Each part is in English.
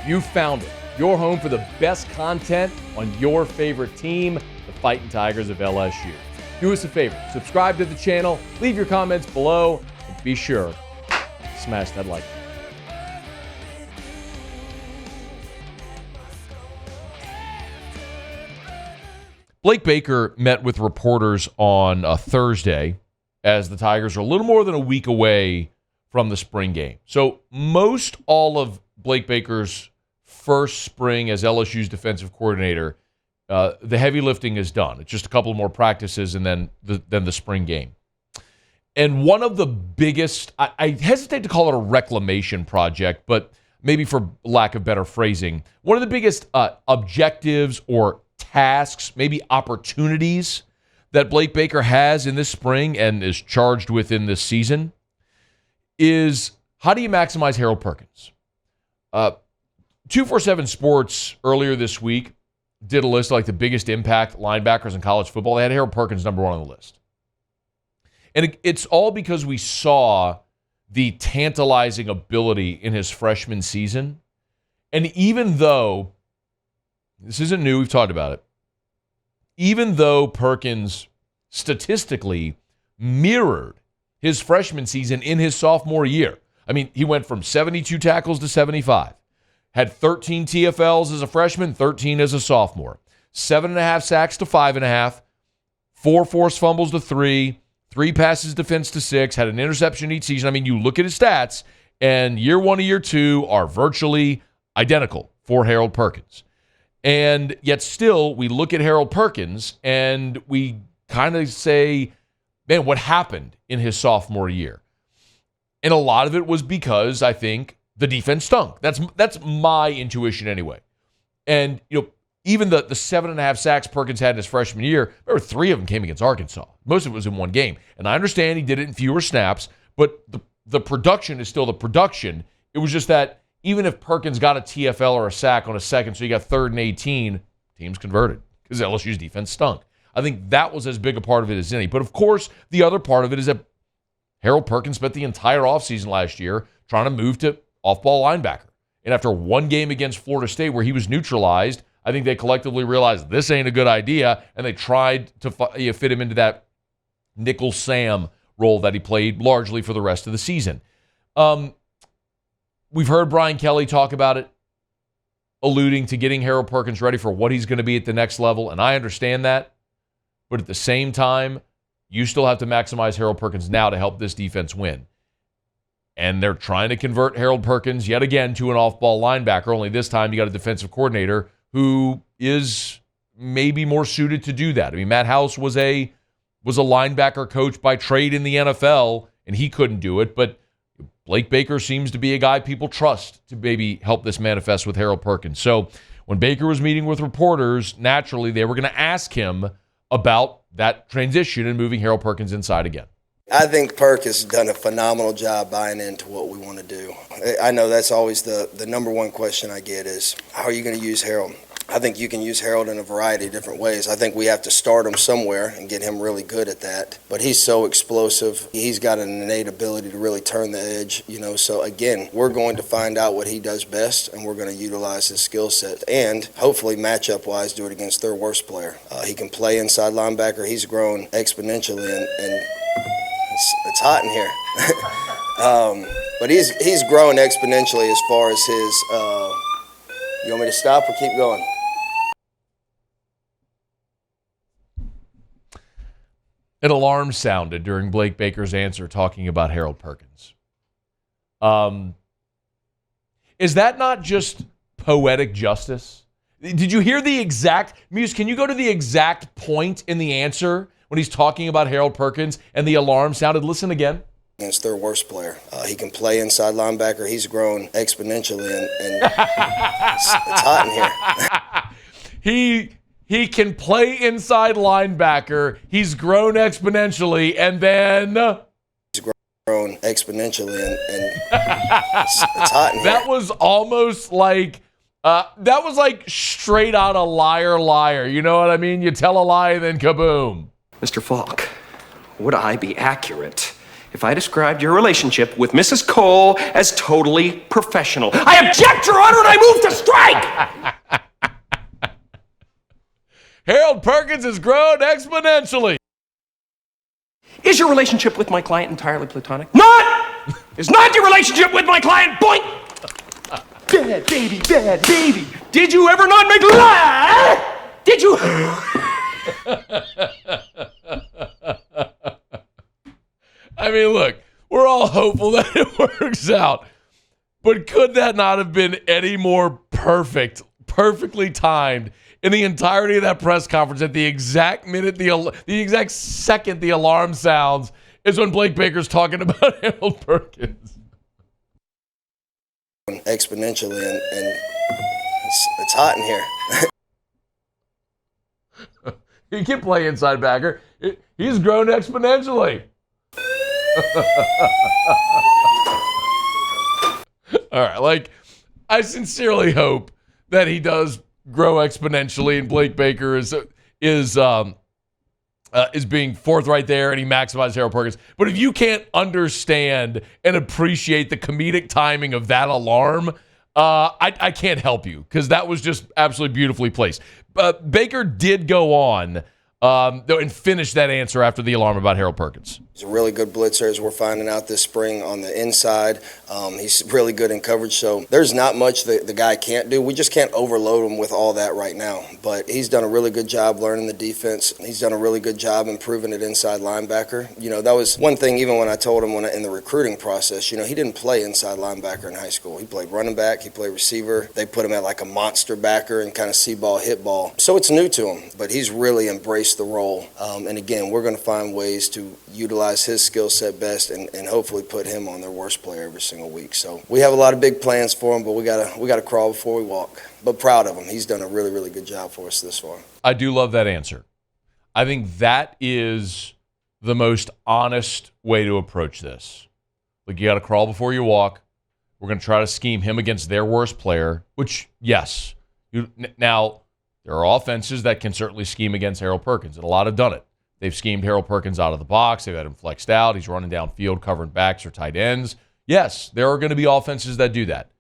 You found it. Your home for the best content on your favorite team, the Fighting Tigers of LSU. Do us a favor, subscribe to the channel, leave your comments below, and be sure to smash that like button. Blake Baker met with reporters on Thursday as the Tigers are a little more than a week away from the spring game. So most all of Blake Baker's first spring as LSU's defensive coordinator, the heavy lifting is done. It's just a couple more practices and then the spring game. And one of the biggest, I hesitate to call it a reclamation project, but maybe for lack of better phrasing, one of the biggest objectives or tasks, maybe opportunities that Blake Baker has in this spring and is charged with in this season is how do you maximize Harold Perkins? 247 Sports earlier this week did a list of like the biggest impact linebackers in college football. They had Harold Perkins number one on the list. And it's all because we saw the tantalizing ability in his freshman season. And even though, this isn't new, we've talked about it, even though Perkins statistically mirrored his freshman season in his sophomore year. I mean, he went from 72 tackles to 75. Had 13 TFLs as a freshman, 13 as a sophomore. 7.5 sacks to 5.5. 4 forced fumbles to 3. 3 passes defense to 6. Had an interception each season. I mean, you look at his stats, and year 1 and year 2 are virtually identical for Harold Perkins. And yet still, we look at Harold Perkins, and we kind of say, man, what happened in his sophomore year? And a lot of it was because, I think, the defense stunk. That's my intuition anyway. And, even the 7.5 sacks Perkins had in his freshman year, remember 3 of them came against Arkansas. Most of it was in one game. And I understand he did it in fewer snaps, but the production is still the production. It was just that even if Perkins got a TFL or a sack on a second, so you got 3rd and 18, teams converted because LSU's defense stunk. I think that was as big a part of it as any. But, of course, the other part of it is that Harold Perkins spent the entire offseason last year trying to move to off-ball linebacker. And after one game against Florida State where he was neutralized, I think they collectively realized this ain't a good idea, and they tried to fit him into that nickel Sam role that he played largely for the rest of the season. We've heard Brian Kelly talk about it, alluding to getting Harold Perkins ready for what he's going to be at the next level, and I understand that. But at the same time, you still have to maximize Harold Perkins now to help this defense win. And they're trying to convert Harold Perkins yet again to an off-ball linebacker, only this time you got a defensive coordinator who is maybe more suited to do that. I mean, Matt House was a linebacker coach by trade in the NFL, and he couldn't do it, but Blake Baker seems to be a guy people trust to maybe help this manifest with Harold Perkins. So when Baker was meeting with reporters, naturally they were going to ask him about that transition and moving Harold Perkins inside again. I think Perk has done a phenomenal job buying into what we want to do. I know that's always the number one question I get is, how are you going to use Harold? I think you can use Harold in a variety of different ways. I think we have to start him somewhere and get him really good at that. But he's so explosive. He's got an innate ability to really turn the edge, So, again, we're going to find out what he does best, and we're going to utilize his skill set. And hopefully, matchup-wise, do it against their worst player. He can play inside linebacker. He's grown exponentially, and it's hot in here. But he's grown exponentially as far as his you want me to stop or keep going? An alarm sounded during Blake Baker's answer talking about Harold Perkins. Is that not just poetic justice? Did you hear the exact... Muse, can you go to the exact point in the answer when he's talking about Harold Perkins and the alarm sounded? Listen again. Against their worst player. He can play inside linebacker. He's grown exponentially, and it's hot in here. He can play inside linebacker. He's grown exponentially, and then... He's grown exponentially, and it's hot in here. That was almost like... that was like straight out of Liar. You know what I mean? You tell a lie, then kaboom. Mr. Falk, would I be accurate if I described your relationship with Mrs. Cole as totally professional. I object, Your Honor, and I move to strike! Harold Perkins has grown exponentially. Is your relationship with my client entirely platonic? Not! Is not your relationship with my client, boink! Bad baby. Did you ever not make love? Did you? I mean, look, we're all hopeful that it works out. But could that not have been any more perfectly timed in the entirety of that press conference at the exact minute, the exact second the alarm sounds is when Blake Baker's talking about Harold Perkins. Exponentially, and it's hot in here. He can play inside backer. He's grown exponentially. All right, like, I sincerely hope that he does grow exponentially, and Blake Baker is being forthright there, and he maximizes Harold Perkins. But if you can't understand and appreciate the comedic timing of that alarm, I can't help you, because that was just absolutely beautifully placed. Baker did go on and finish that answer after the alarm about Harold Perkins. He's a really good blitzer, as we're finding out this spring on the inside. He's really good in coverage, so there's not much the guy can't do. We just can't overload him with all that right now. But he's done a really good job learning the defense. He's done a really good job improving at inside linebacker. You know, that was one thing even when I told him in the recruiting process, you know, he didn't play inside linebacker in high school. He played running back, he played receiver. They put him at like a monster backer and kind of see ball, hit ball. So it's new to him, but he's really embraced the role. And again, we're going to find ways to utilize his skill set best and hopefully put him on their worst player every single week. So we have a lot of big plans for him, but we gotta crawl before we walk. But proud of him. He's done a really, really good job for us this far. I do love that answer. I think that is the most honest way to approach this. Like, you got to crawl before you walk. We're going to try to scheme him against their worst player, which, yes. Now, there are offenses that can certainly scheme against Harold Perkins, and a lot have done it. They've schemed Harold Perkins out of the box. They've had him flexed out. He's running downfield, covering backs or tight ends. Yes, there are going to be offenses that do that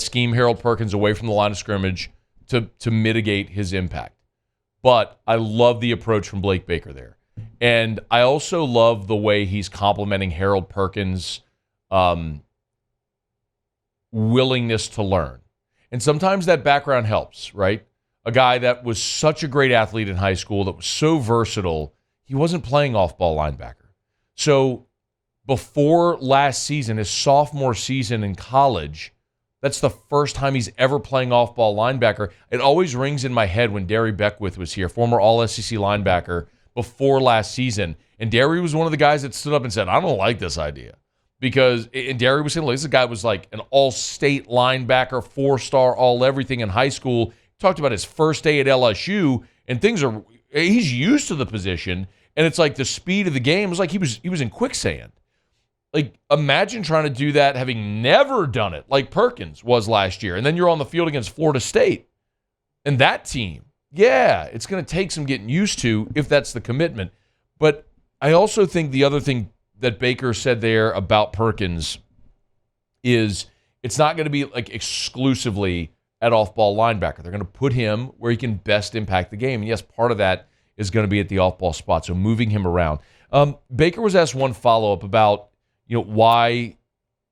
scheme Harold Perkins away from the line of scrimmage to mitigate his impact. But I love the approach from Blake Baker there. And I also love the way he's complimenting Harold Perkins' willingness to learn. And sometimes that background helps, right? A guy that was such a great athlete in high school, that was so versatile, he wasn't playing off-ball linebacker. So before last season, his sophomore season in college, that's the first time he's ever playing off-ball linebacker. It always rings in my head when Derry Beckwith was here, former All-SEC linebacker, before last season. And Derry was one of the guys that stood up and said, I don't like this idea. And Derry was saying, this guy was like an all-state linebacker, 4-star, all-everything in high school. Talked about his first day at LSU, and he's used to the position, and it's like the speed of the game was like he was in quicksand. Like, imagine trying to do that having never done it like Perkins was last year, and then you're on the field against Florida State. And that team, yeah, it's going to take some getting used to if that's the commitment. But I also think the other thing that Baker said there about Perkins is it's not going to be like exclusively at off-ball linebacker. They're going to put him where he can best impact the game. And yes, part of that is going to be at the off-ball spot, so moving him around. Baker was asked one follow-up about, why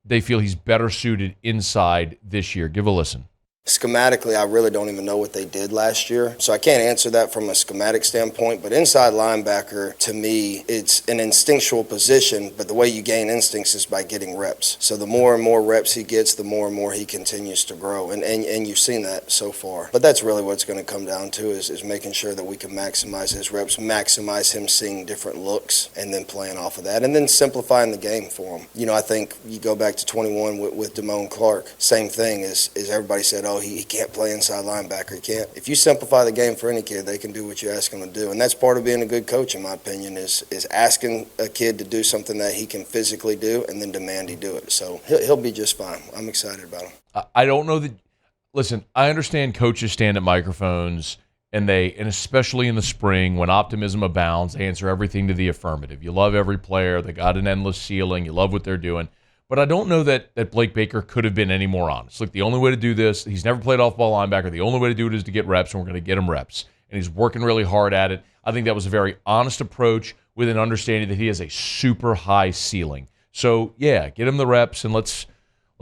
they feel he's better suited inside this year. Give a listen. Schematically, I really don't even know what they did last year, so I can't answer that from a schematic standpoint. But inside linebacker, to me, it's an instinctual position, but the way you gain instincts is by getting reps. So the more and more reps he gets, the more and more he continues to grow, and you've seen that so far. But that's really what it's going to come down to is making sure that we can maximize his reps, maximize him seeing different looks, and then playing off of that, and then simplifying the game for him. I think you go back to 21 with Damone Clark, same thing is everybody said, he can't play inside linebacker. He can't. If you simplify the game for any kid, they can do what you ask them to do. And that's part of being a good coach, in my opinion, is asking a kid to do something that he can physically do and then demand he do it. So he'll be just fine. I'm excited about him. I don't know that – listen, I understand coaches stand at microphones and especially in the spring when optimism abounds, they answer everything to the affirmative. You love every player. They got an endless ceiling. You love what they're doing. But I don't know that Blake Baker could have been any more honest. Look, the only way to do this, he's never played off-ball linebacker. The only way to do it is to get reps, and we're going to get him reps. And he's working really hard at it. I think that was a very honest approach with an understanding that he has a super high ceiling. So, yeah, get him the reps, and let's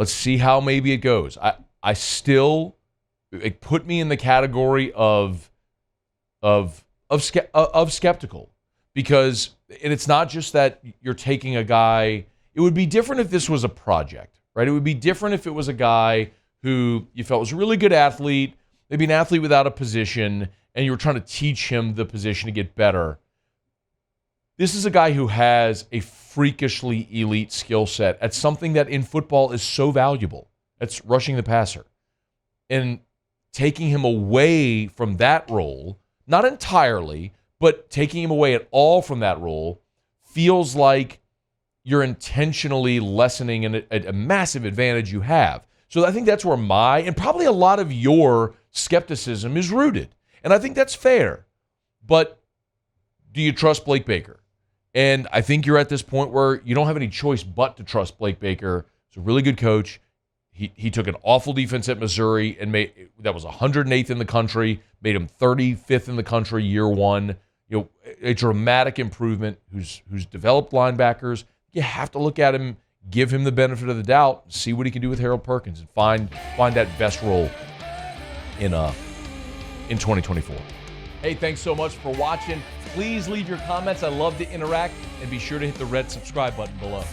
see how maybe it goes. I still, it put me in the category of skeptical, because and it's not just that you're taking a guy. It would be different if this was a project, right? It would be different if it was a guy who you felt was a really good athlete, maybe an athlete without a position, and you were trying to teach him the position to get better. This is a guy who has a freakishly elite skill set at something that in football is so valuable. That's rushing the passer. And taking him away from that role, not entirely, but taking him away at all from that role, feels like you're intentionally lessening a massive advantage you have. So I think that's where my, and probably a lot of your skepticism is rooted. And I think that's fair. But do you trust Blake Baker? And I think you're at this point where you don't have any choice but to trust Blake Baker. He's a really good coach. He took an awful defense at Missouri and that was 108th in the country, made him 35th in the country year one. You know, a dramatic improvement. Who's developed linebackers. You have to look at him, give him the benefit of the doubt, see what he can do with Harold Perkins, and find that best role in 2024. Hey, thanks so much for watching. Please leave your comments. I love to interact, and be sure to hit the red subscribe button below.